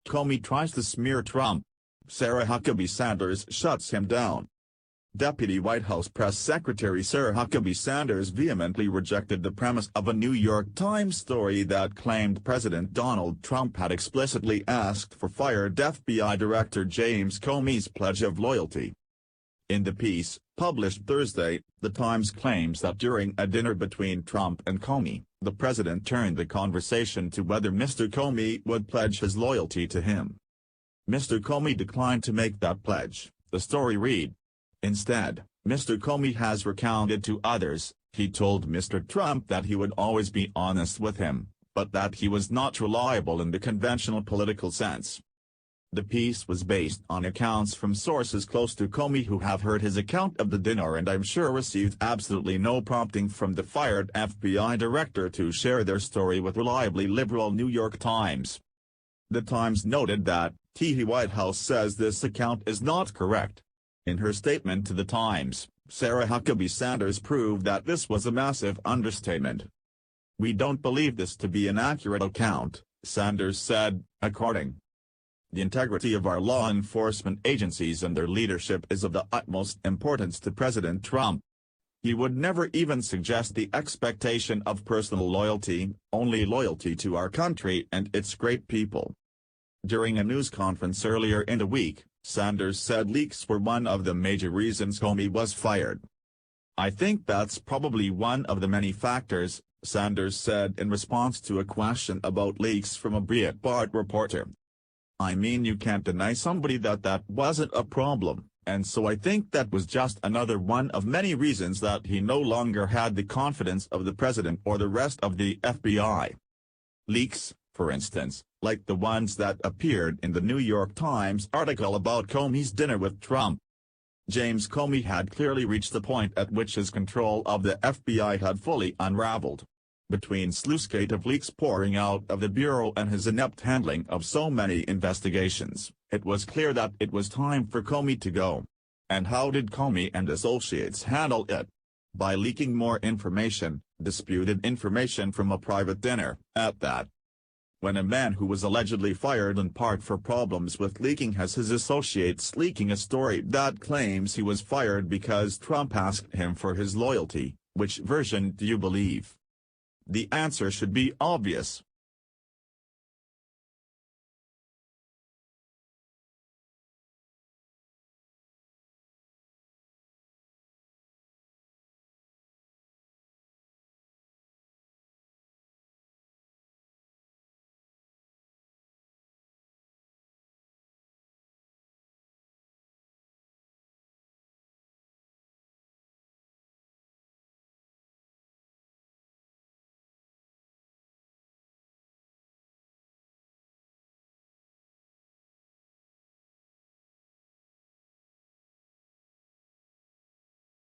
Comey tries to smear Trump. Sarah Huckabee Sanders shuts him down. Deputy White House Press Secretary Sarah Huckabee Sanders vehemently rejected the premise of a New York Times story that claimed President Donald Trump had explicitly asked for fired FBI Director James Comey's pledge of loyalty. In the piece, published Thursday, The Times claims that during a dinner between Trump and Comey, the president turned the conversation to whether Mr. Comey would pledge his loyalty to him. Mr. Comey declined to make that pledge, the story read. Instead, Mr. Comey has recounted to others, he told Mr. Trump that he would always be honest with him, but that he was not reliable in the conventional political sense. The piece was based on accounts from sources close to Comey who have heard his account of the dinner and I'm sure received absolutely no prompting from the fired FBI director to share their story with reliably liberal New York Times. The Times noted that, the White House says this account is not correct. In her statement to the Times, Sarah Huckabee Sanders proved that this was a massive understatement. "We don't believe this to be an accurate account," Sanders said, according. "The integrity of our law enforcement agencies and their leadership is of the utmost importance to President Trump. He would never even suggest the expectation of personal loyalty, only loyalty to our country and its great people." During a news conference earlier in the week, Sanders said leaks were one of the major reasons Comey was fired. "I think that's probably one of the many factors," Sanders said in response to a question about leaks from a Breitbart reporter. "I mean, you can't deny somebody that wasn't a problem, and so I think that was just another one of many reasons that he no longer had the confidence of the president or the rest of the FBI." Leaks, for instance, like the ones that appeared in the New York Times article about Comey's dinner with Trump. James Comey had clearly reached the point at which his control of the FBI had fully unraveled. Between sluicegate of leaks pouring out of the Bureau and his inept handling of so many investigations, it was clear that it was time for Comey to go. And how did Comey and associates handle it? By leaking more information, disputed information from a private dinner, at that. When a man who was allegedly fired in part for problems with leaking has his associates leaking a story that claims he was fired because Trump asked him for his loyalty, which version do you believe? The answer should be obvious.